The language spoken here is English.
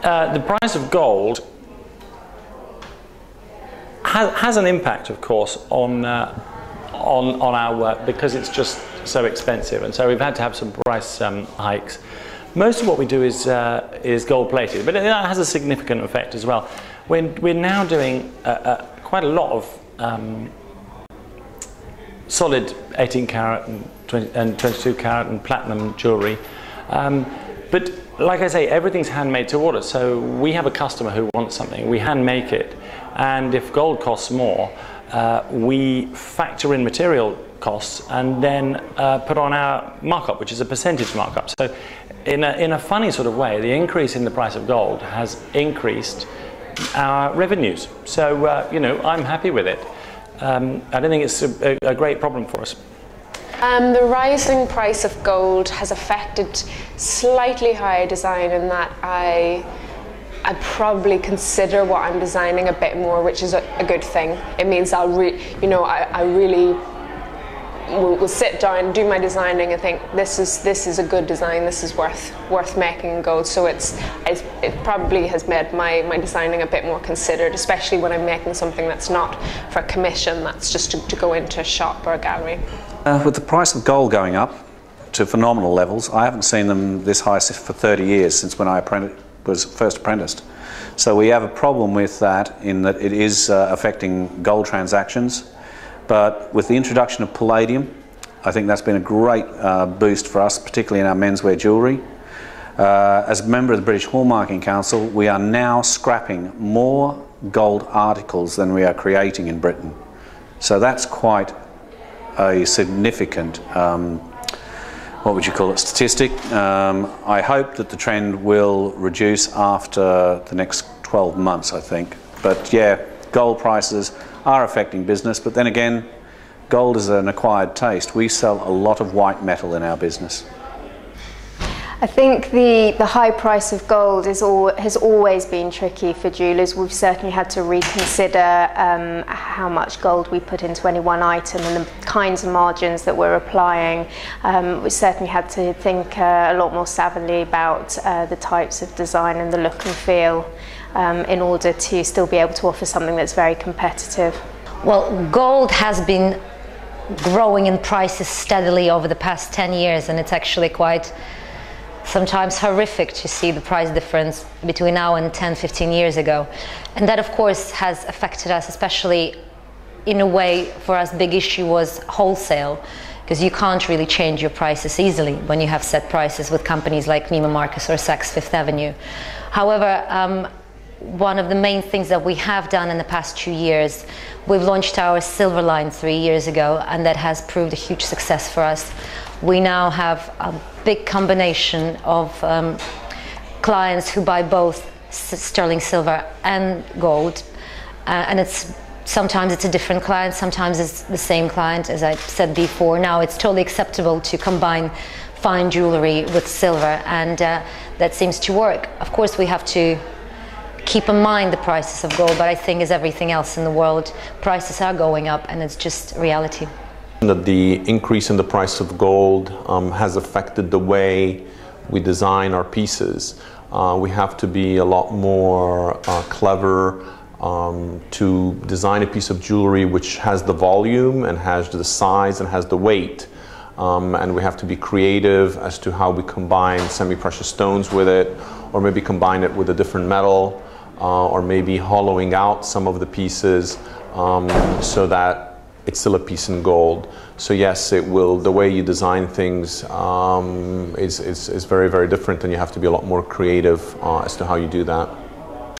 the price of gold has an impact, of course, on our work because it's just so expensive, and so we've had to have some price hikes. Most of what we do is gold plated, but that has a significant effect as well. We're now doing quite a lot of solid 18 carat and 22 carat and platinum jewellery, but like I say, everything's handmade to order. So we have a customer who wants something, we hand make it, and if gold costs more, we factor in material costs and then put on our markup, which is a percentage markup. So in a funny sort of way, the increase in the price of gold has increased our revenues. So you know, I'm happy with it. I don't think it's a great problem for us. The rising price of gold has affected slightly how I design, in that I probably consider what I'm designing a bit more, which is a good thing. It means I really will sit down, do my designing, and think this is a good design. This is worth making in gold. So it probably has made my designing a bit more considered, especially when I'm making something that's not for commission. That's just to go into a shop or a gallery. With the price of gold going up to phenomenal levels, I haven't seen them this high for 30 years, since when I was first apprenticed. So we have a problem with that, in that it is affecting gold transactions. But with the introduction of palladium, I think that's been a great boost for us, particularly in our menswear jewellery. As a member of the British Hallmarking Council, we are now scrapping more gold articles than we are creating in Britain. So that's quite a significant, what would you call it, statistic. I hope that the trend will reduce after the next 12 months, I think. But yeah, gold prices are affecting business, but then again, gold is an acquired taste. We sell a lot of white metal in our business. I think the high price of gold has always been tricky for jewellers. We've certainly had to reconsider how much gold we put into any one item and the kinds of margins that we're applying. We certainly had to think a lot more savvily about the types of design and the look and feel in order to still be able to offer something that's very competitive. Well, gold has been growing in prices steadily over the past 10 years, and it's actually quite sometimes horrific to see the price difference between now and 10-15 years ago. And that, of course, has affected us, especially in a way. For us, big issue was wholesale, because you can't really change your prices easily when you have set prices with companies like Neiman Marcus or Saks Fifth Avenue. However, one of the main things that we have done in the past 2 years, we've launched our silver line 3 years ago, and that has proved a huge success for us. We now have a big combination of clients who buy both sterling silver and gold, and sometimes it's a different client, sometimes it's the same client. As I said before, now it's totally acceptable to combine fine jewelry with silver, and that seems to work. Of course, we have to keep in mind the prices of gold, but I think, as everything else in the world, prices are going up, and it's just reality. That the increase in the price of gold has affected the way we design our pieces. We have to be a lot more clever to design a piece of jewelry which has the volume and has the size and has the weight. And we have to be creative as to how we combine semi-precious stones with it, or maybe combine it with a different metal, or maybe hollowing out some of the pieces so that it's still a piece in gold. So yes, it will. The way you design things is very, very different, and you have to be a lot more creative as to how you do that.